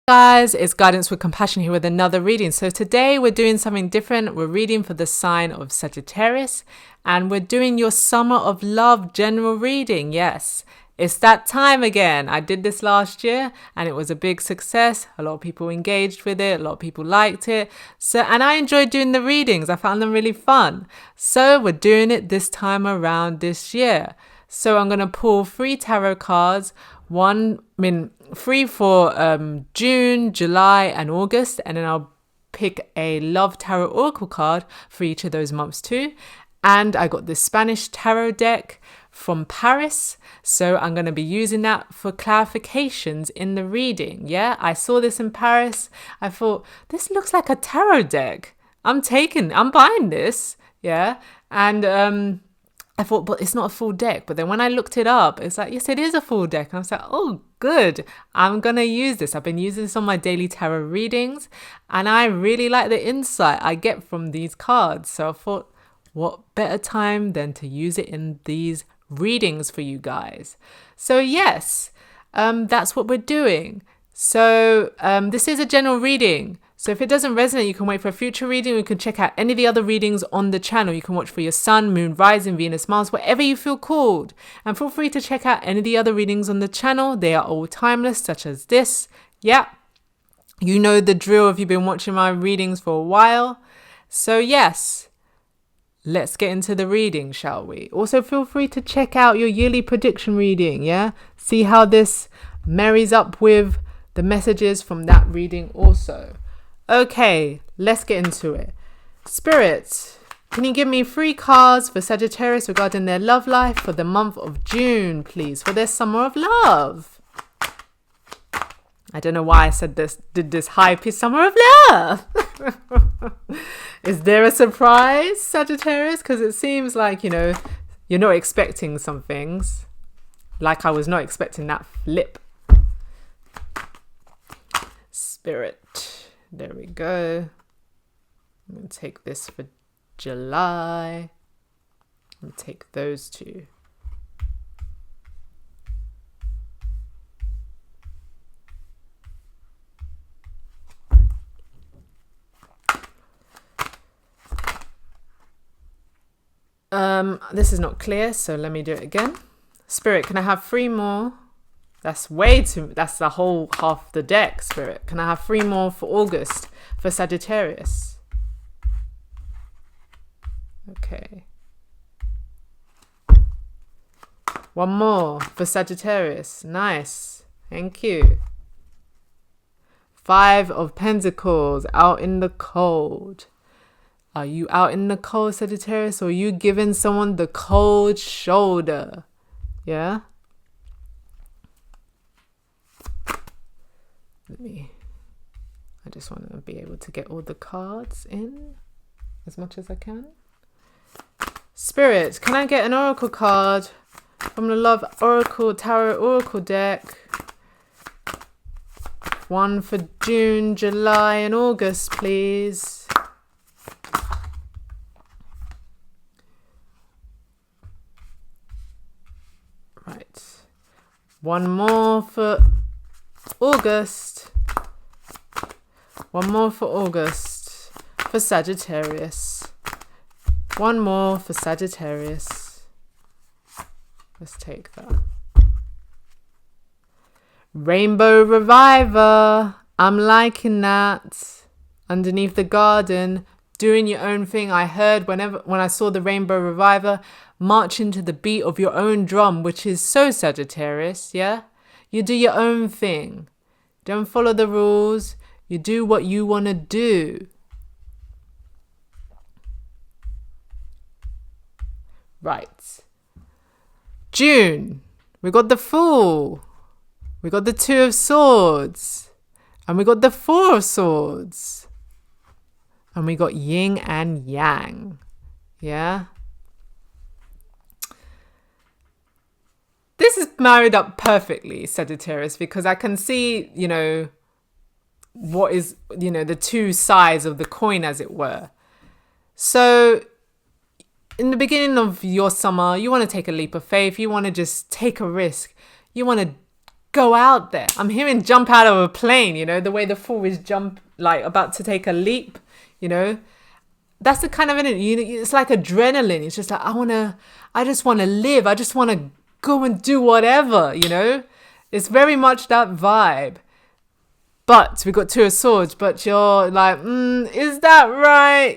Guys, it's Guidance with Compassion here with another reading. So today we're doing something different. We're reading for the sign of Sagittarius and we're doing your Summer of Love general reading. Yes, it's that time again. I did this last year and it was a big success. A lot of people engaged with it. A lot of people liked it. And I enjoyed doing the readings. I found them really fun. So we're doing it this time around this year. So I'm going to pull 3 tarot cards. Three for June, July and August, and then I'll pick a love tarot oracle card for each of those months too. And I got this Spanish tarot deck from Paris, so I'm going to be using that for clarifications in the reading. Yeah, I saw this in Paris. I thought, this looks like a tarot deck. I'm buying this. Yeah, and I thought, but it's not a full deck. But then when I looked it up, it's like, yes, it is a full deck. And I was like, oh, good. I'm going to use this. I've been using this on my daily tarot readings. And I really like the insight I get from these cards. So I thought, what better time than to use it in these readings for you guys? So yes, that's what we're doing. So this is a general reading. So if it doesn't resonate, you can wait for a future reading. You can check out any of the other readings on the channel. You can watch for your sun, moon, rising, Venus, Mars, whatever you feel called. And feel free to check out any of the other readings on the channel. They are all timeless, such as this. Yeah, you know the drill if you've been watching my readings for a while. So yes, let's get into the reading, shall we? Also, feel free to check out your yearly prediction reading, yeah? See how this marries up with the messages from that reading also. Okay, let's get into it. Spirit, can you give me 3 cards for Sagittarius regarding their love life for the month of June, please, for their summer of love? I don't know why I did this high-pitched summer of love. Is there a surprise, Sagittarius? Because it seems like, you're not expecting some things. Like I was not expecting that flip. Spirit. There we go. I'm going to take this for July. I'm going to take those 2. This is not clear, so let me do it again. Spirit, can I have 3 more? That's that's the whole half the deck, Spirit. Can I have 3 more for August for Sagittarius? Okay. 1 more for Sagittarius. Nice. Thank you. 5 of Pentacles, out in the cold. Are you out in the cold, Sagittarius, or are you giving someone the cold shoulder? Yeah? I just want to be able to get all the cards in as much as I can. Spirit, can I get an oracle card from the Love Oracle Tarot Oracle deck? 1 for June, July and August, please. Right. 1 more for August. 1 more for August for Sagittarius. 1 more for Sagittarius. Let's take that. Rainbow Reviver. I'm liking that. Underneath the garden, doing your own thing. I heard when I saw the Rainbow Reviver, march into the beat of your own drum, which is so Sagittarius, yeah? You do your own thing. Don't follow the rules. You do what you want to do. Right. June. We got the Fool. We got the 2 of Swords. And we got the 4 of Swords. And we got Yin and Yang. Yeah? This is married up perfectly, Sagittarius, because I can see, what is, the 2 sides of the coin, as it were. So in the beginning of your summer, you want to take a leap of faith. You want to just take a risk. You want to go out there. I'm hearing jump out of a plane, the way the Fool is about to take a leap, That's the kind of energy. It's like adrenaline. It's just like, I just want to live. I just want to go and do whatever, It's very much that vibe. But we got Two of Swords, but you're like, is that right?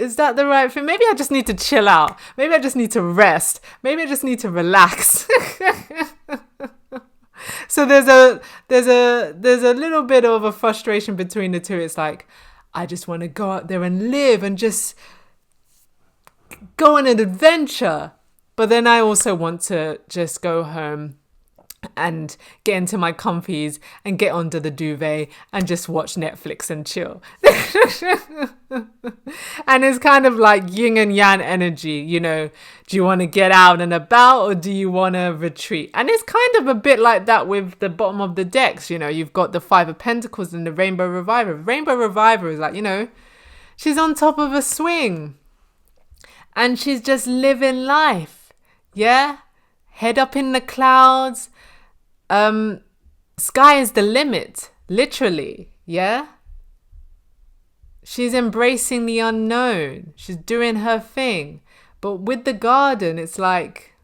Is that the right thing? Maybe I just need to chill out. Maybe I just need to rest. Maybe I just need to relax. So there's a little bit of a frustration between the two. It's like, I just want to go out there and live and just go on an adventure. But then I also want to just go home and get into my comfies and get under the duvet and just watch Netflix and chill. And it's kind of like yin and yang energy, do you want to get out and about or do you want to retreat? And it's kind of a bit like that with the bottom of the decks, you've got the Five of Pentacles and the Rainbow Reviver. Rainbow Reviver is like, she's on top of a swing and she's just living life. Yeah. Head up in the clouds. Sky is the limit, literally, yeah? She's embracing the unknown. She's doing her thing. But with the Garden, it's like,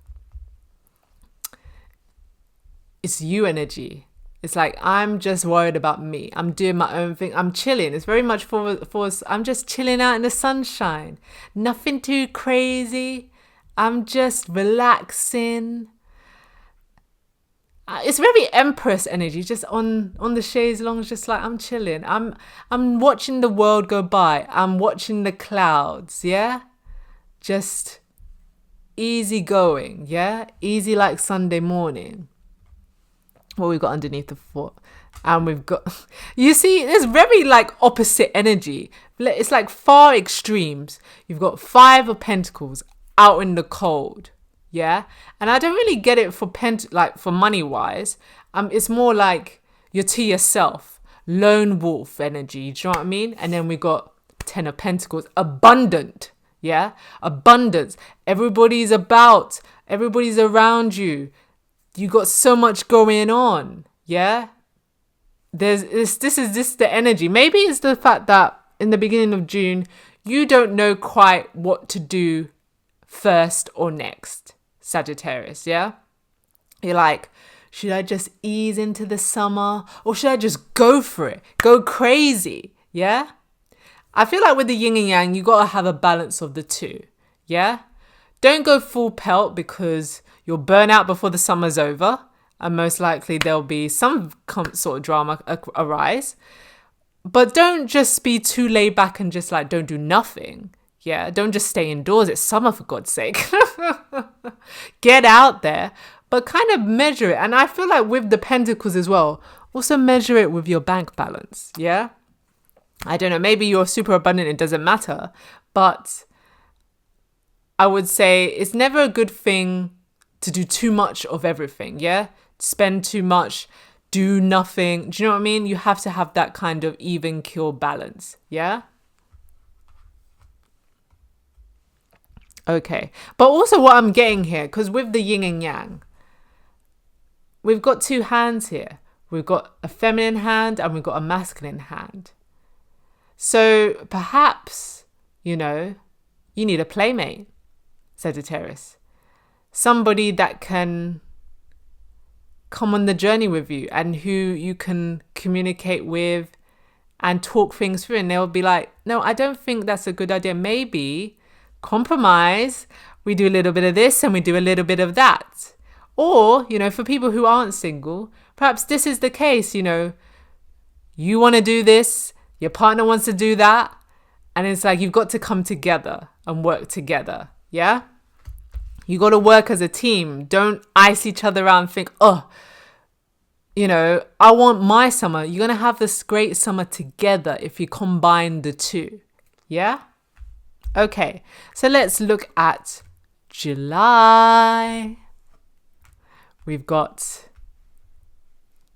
it's you energy. It's like, I'm just worried about me. I'm doing my own thing. I'm chilling. It's very much for I'm just chilling out in the sunshine. Nothing too crazy. I'm just relaxing. It's very Empress energy, just on the chaise longue, just like I'm chilling. I'm watching the world go by. I'm watching the clouds, yeah? Just easy going, yeah? Easy like Sunday morning. What we've got underneath the foot. And we've got, you see, there's very like opposite energy. It's like far extremes. You've got Five of Pentacles out in the cold. Yeah. And I don't really get it for for money wise. It's more like you're to yourself, lone wolf energy. Do you know what I mean? And then we got Ten of Pentacles, abundant. Yeah. Abundance. Everybody's around you. You got so much going on. Yeah. This is the energy. Maybe it's the fact that in the beginning of June, you don't know quite what to do first or next. Sagittarius, yeah? You're like, should I just ease into the summer or should I just go for it? Go crazy, yeah? I feel like with the yin and yang, you got to have a balance of the two, yeah? Don't go full pelt because you'll burn out before the summer's over and most likely there'll be some sort of drama arise. But don't just be too laid back and just like don't do nothing. Yeah, don't just stay indoors. It's summer, for God's sake. Get out there, but kind of measure it. And I feel like with the Pentacles as well, also measure it with your bank balance. Yeah, I don't know. Maybe you're super abundant. It doesn't matter. But I would say it's never a good thing to do too much of everything. Yeah, spend too much, do nothing. Do you know what I mean? You have to have that kind of even keel balance. Yeah. Okay, but also what I'm getting here, because with the yin and yang, we've got two hands here. We've got a feminine hand and we've got a masculine hand. So perhaps, you need a playmate, Sagittarius. Somebody that can come on the journey with you and who you can communicate with and talk things through. And they'll be like, no, I don't think that's a good idea. Maybe compromise, we do a little bit of this and we do a little bit of that. Or, for people who aren't single, perhaps this is the case, you want to do this, your partner wants to do that, and it's like you've got to come together and work together. Yeah, you got to work as a team. Don't ice each other out and think, I want my summer. You're gonna have this great summer together if you combine the two. Yeah. Okay, so let's look at July. We've got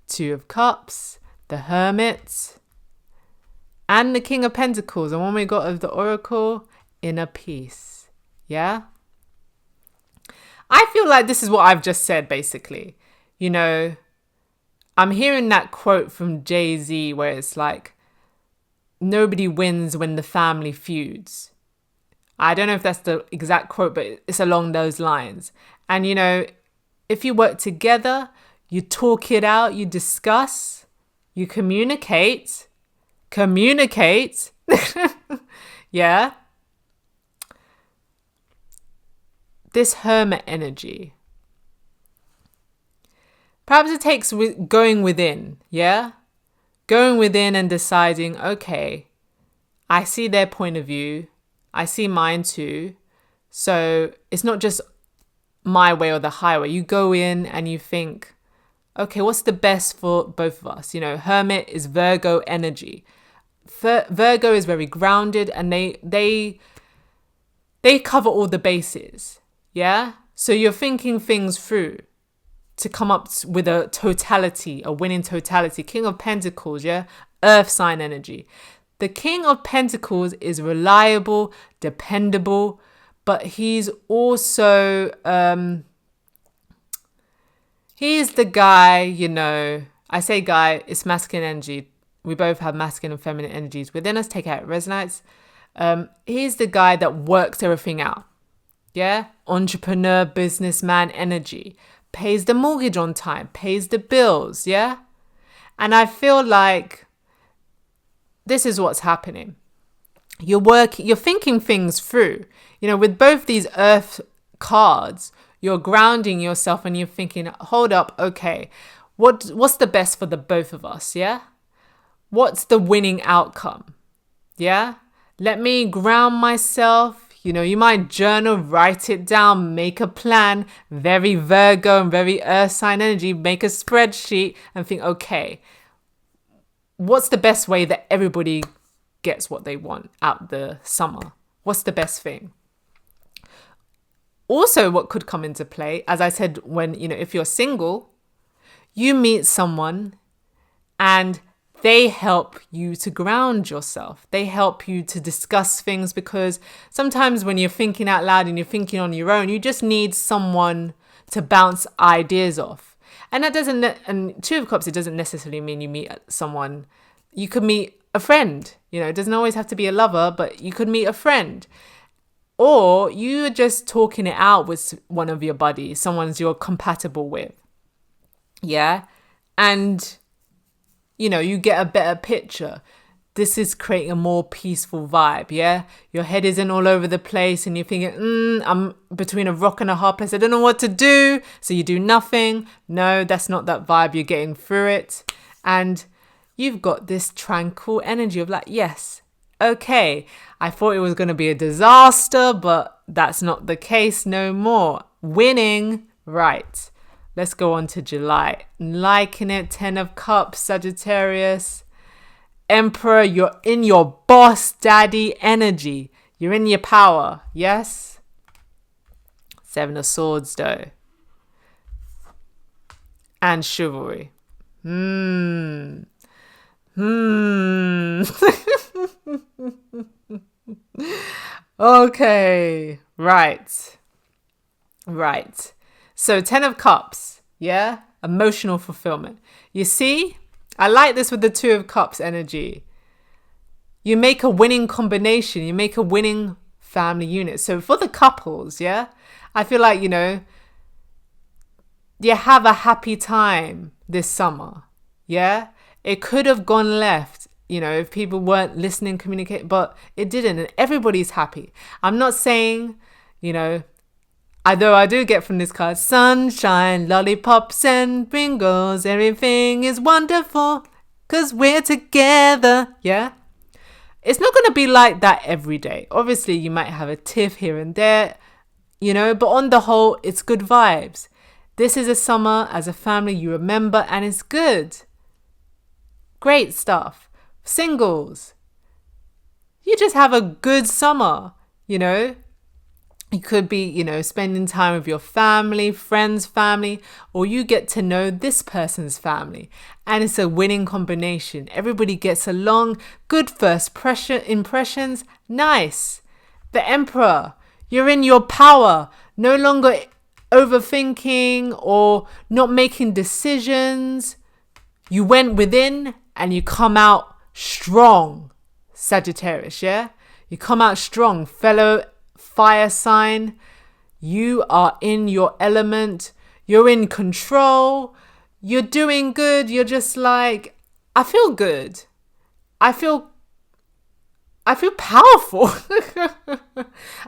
Two of Cups, the Hermit, and the King of Pentacles. And when we got of the Oracle, Inner Peace. Yeah? I feel like this is what I've just said, basically. I'm hearing that quote from Jay-Z where it's like, nobody wins when the family feuds. I don't know if that's the exact quote, but it's along those lines. And, you know, if you work together, you talk it out, you discuss, you communicate. Yeah. This hermit energy. Perhaps it takes going within, yeah? Going within and deciding, okay, I see their point of view. I see mine too. So it's not just my way or the highway. You go in and you think, okay, what's the best for both of us? You know, hermit is Virgo energy. Virgo is very grounded, and they cover all the bases. Yeah? So you're thinking things through to come up with a totality, a winning totality. King of Pentacles, yeah? Earth sign energy. The King of Pentacles is reliable, dependable, but he's also, he's the guy, you know, I say guy, it's masculine energy. We both have masculine and feminine energies within us. Take out it resonates. He's the guy that works everything out. Yeah? Entrepreneur, businessman energy. Pays the mortgage on time. Pays the bills. Yeah? And I feel like this is what's happening. You're thinking things through. You know, with both these earth cards, you're grounding yourself and you're thinking, hold up, okay, what's the best for the both of us? Yeah? What's the winning outcome? Yeah? Let me ground myself. You know, you might journal, write it down, make a plan. Very Virgo and very earth sign energy. Make a spreadsheet and think, okay, what's the best way that everybody gets what they want out the summer? What's the best thing? Also, what could come into play, as I said, when, you know, if you're single, you meet someone and they help you to ground yourself. They help you to discuss things, because sometimes when you're thinking out loud and you're thinking on your own, you just need someone to bounce ideas off. And and Two of Cups, it doesn't necessarily mean you meet someone. You could meet a friend. You know, it doesn't always have to be a lover, but you could meet a friend. Or you're just talking it out with one of your buddies, someone you're compatible with. Yeah. And you know, you get a better picture. This is creating a more peaceful vibe, yeah? Your head isn't all over the place and you're thinking, I'm between a rock and a hard place. I don't know what to do. So you do nothing. No, that's not that vibe. You're getting through it. And you've got this tranquil energy of like, yes, okay, I thought it was going to be a disaster, but that's not the case no more. Winning, right. Let's go on to July. Liking it. 10 of Cups, Sagittarius. Emperor, you're in your boss daddy energy. You're in your power. Yes? 7 of Swords though. And chivalry. Okay. Right. So 10 of Cups, yeah? Emotional fulfillment. You see, I like this with the 2 of Cups energy. You make a winning combination. You make a winning family unit. So for the couples, yeah? I feel like, you know, you have a happy time this summer, yeah? It could have gone left, you know, if people weren't listening, communicating, but it didn't. And everybody's happy. I'm not saying, you know, although I do get from this card, sunshine, lollipops and Pringles, everything is wonderful because we're together. Yeah? It's not going to be like that every day. Obviously, you might have a tiff here and there, you know, but on the whole, it's good vibes. This is a summer as a family you remember, and it's good. Great stuff. Singles, you just have a good summer, you know. You could be, you know, spending time with your family, friends' family, or you get to know this person's family. And it's a winning combination. Everybody gets along. Good first impressions. Nice. The Emperor, you're in your power. No longer overthinking or not making decisions. You went within and you come out strong, Sagittarius, yeah? You come out strong, fellow fire sign. You are in your element. You're in control. You're doing good. You're just like, I feel good. I feel powerful.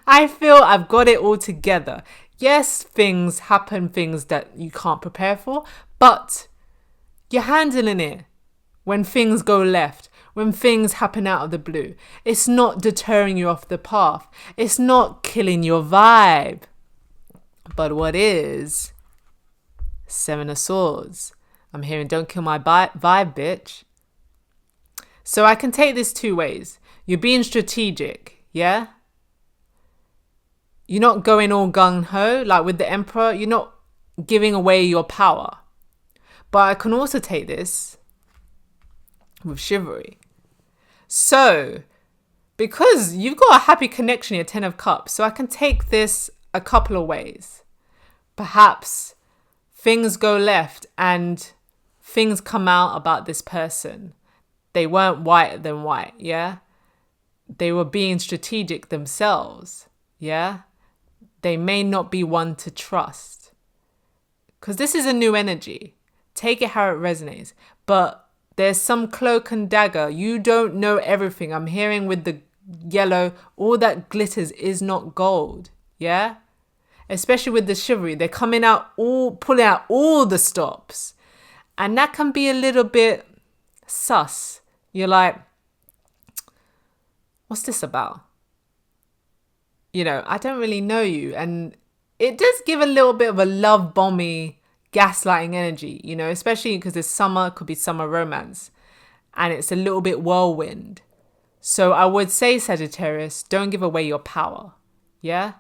I feel I've got it all together. Yes, things happen, things that you can't prepare for, but you're handling it when things go left, when things happen out of the blue. It's not deterring you off the path. It's not killing your vibe. But what is? Seven of Swords. I'm hearing, don't kill my vibe, bitch. So I can take this two ways. You're being strategic, yeah? You're not going all gung-ho, like with the Emperor. You're not giving away your power. But I can also take this with chivalry. So, because you've got a happy connection, your Ten of Cups, so I can take this a couple of ways. Perhaps things go left and things come out about this person. They weren't whiter than white, yeah? They were being strategic themselves, yeah? They may not be one to trust. Because this is a new energy. Take it how it resonates. But there's some cloak and dagger. You don't know everything. I'm hearing with the yellow, all that glitters is not gold, yeah? Especially with the chivalry. They're pulling out all the stops. And that can be a little bit sus. You're like, what's this about? You know, I don't really know you. And it does give a little bit of a love bomby, gaslighting energy, you know, especially because it's summer, could be summer romance. And it's a little bit whirlwind. So I would say, Sagittarius, don't give away your power. Yeah?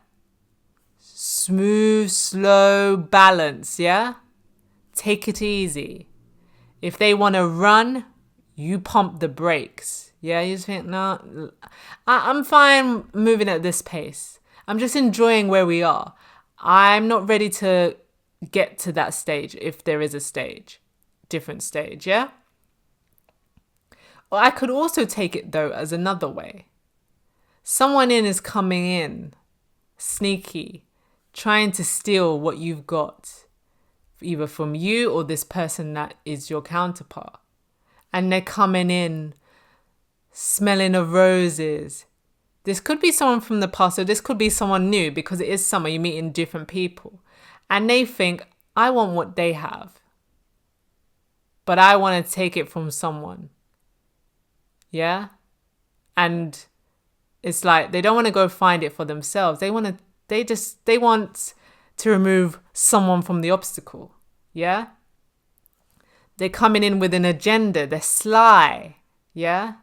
Smooth, slow, balance. Yeah? Take it easy. If they want to run, you pump the brakes. Yeah, you just think, no, I'm fine moving at this pace. I'm just enjoying where we are. I'm not ready to get to that stage, if there is a stage. Different stage, yeah? Or I could also take it, though, as another way. Someone is coming in, sneaky, trying to steal what you've got, either from you or this person that is your counterpart. And they're coming in, smelling of roses. This could be someone from the past, or this could be someone new, because it is summer, you're meeting different people. And they think, I want what they have. But I want to take it from someone. Yeah? And it's like, they don't want to go find it for themselves. They want to remove someone from the obstacle. Yeah? They're coming in with an agenda. They're sly. Yeah?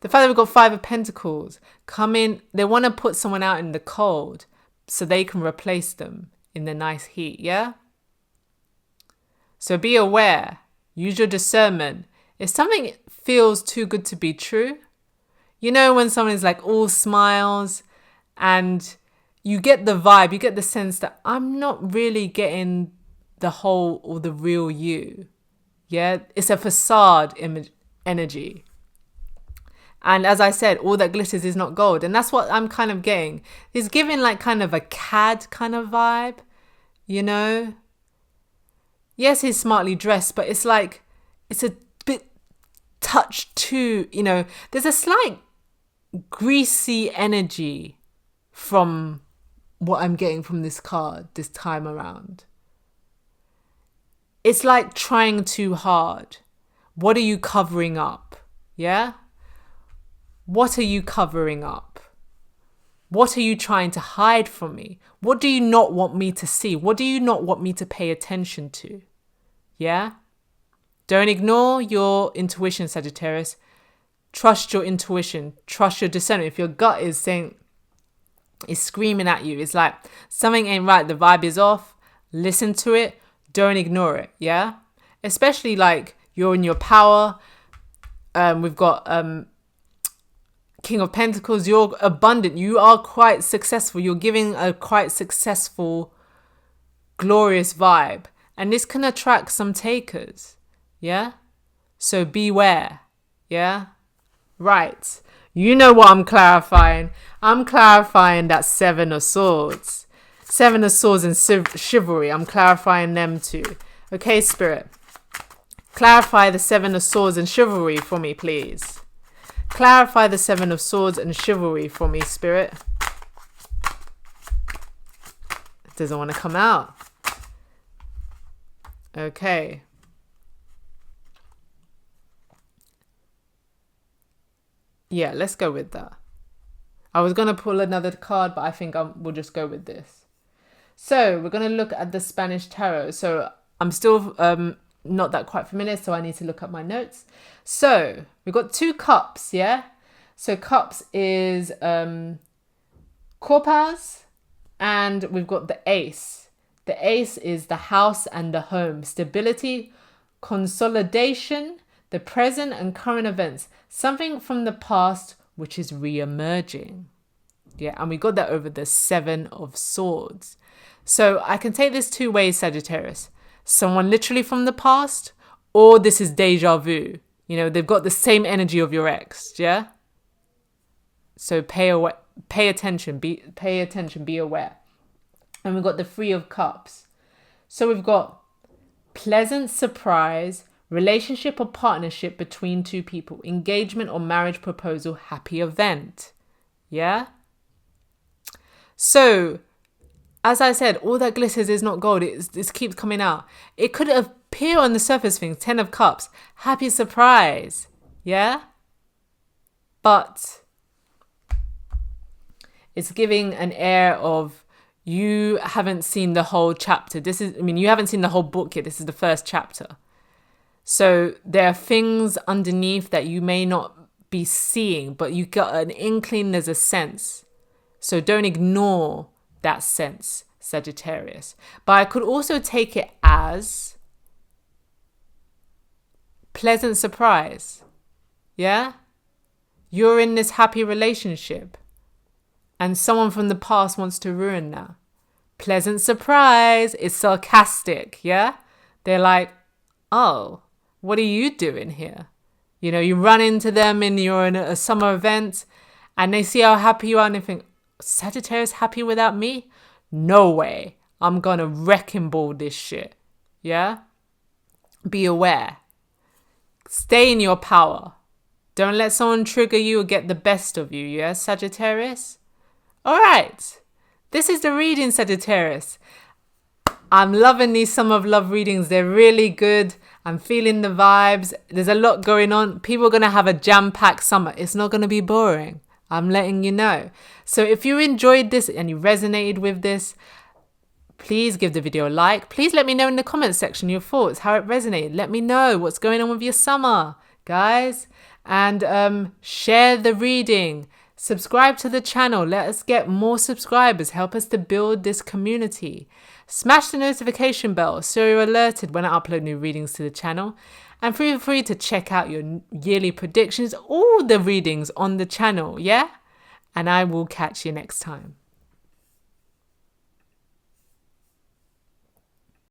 The fact that we've got Five of Pentacles, they want to put someone out in the cold so they can replace them in the nice heat, yeah? So be aware. Use your discernment. If something feels too good to be true, you know when someone is like all smiles and you get the vibe, you get the sense that I'm not really getting the whole or the real you. Yeah, it's a facade energy. And as I said, all that glitters is not gold. And that's what I'm kind of getting. He's giving like kind of a cad kind of vibe, you know? Yes, he's smartly dressed, but it's like, it's a bit touched too, you know? There's a slight greasy energy from what I'm getting from this card this time around. It's like trying too hard. What are you covering up? Yeah? What are you covering up? What are you trying to hide from me? What do you not want me to see? What do you not want me to pay attention to? Yeah? Don't ignore your intuition, Sagittarius. Trust your intuition. Trust your discernment. If your gut is screaming at you, it's like something ain't right, the vibe is off, listen to it. Don't ignore it, yeah? Especially like you're in your power. We've got King of Pentacles. You're abundant. You are quite successful. You're giving a quite successful, glorious vibe. And this can attract some takers, yeah? So beware. Yeah? Right. You know what I'm clarifying. I'm clarifying that Seven of Swords. Seven of Swords and chivalry. I'm clarifying them too. Okay, Spirit. Clarify the Seven of Swords and chivalry for me, please. Clarify the Seven of Swords and chivalry for me, Spirit. It doesn't want to come out. Okay. Yeah, let's go with that. I was going to pull another card, but I think we'll just go with this. So we're going to look at the Spanish Tarot. So I'm still not that quite familiar, so I need to look up my notes. So we've got 2 cups, yeah? So cups is copas, and we've got the ace. The ace is the house and the home. Stability, consolidation, the present and current events. Something from the past which is re-emerging. Yeah, and we got that over the Seven of Swords. So I can take this 2 ways, Sagittarius. Someone literally from the past, or this is deja vu. You know, they've got the same energy of your ex, yeah? So pay attention, be aware. And we've got the 3 of Cups. So we've got pleasant surprise, relationship or partnership between 2 people, engagement or marriage proposal, happy event. Yeah? So, as I said, all that glitters is not gold. It keeps coming out. It could appear on the surface things, 10 of Cups, happy surprise. Yeah? But it's giving an air of you haven't seen the whole chapter. You haven't seen the whole book yet. This is the first chapter. So there are things underneath that you may not be seeing, but you got an inkling, there's a sense. So don't ignore that sense, Sagittarius. But I could also take it as pleasant surprise. Yeah? You're in this happy relationship and someone from the past wants to ruin that. Pleasant surprise is sarcastic. Yeah? They're like, oh, what are you doing here? You know, you run into them and you're in a summer event and they see how happy you are and they think, Sagittarius happy without me? No way. I'm gonna wrecking ball this shit. Yeah? Be aware. Stay in your power. Don't let someone trigger you or get the best of you. Yeah, Sagittarius? All right. This is the reading, Sagittarius. I'm loving these Summer of Love readings. They're really good. I'm feeling the vibes. There's a lot going on. People are going to have a jam-packed summer. It's not going to be boring. I'm letting you know. So if you enjoyed this and you resonated with this, please give the video a like. Please let me know in the comments section your thoughts, how it resonated. Let me know what's going on with your summer, guys. And share the reading. Subscribe to the channel. Let us get more subscribers. Help us to build this community. Smash the notification bell so you're alerted when I upload new readings to the channel. And feel free to check out your yearly predictions, all the readings on the channel, yeah? And I will catch you next time.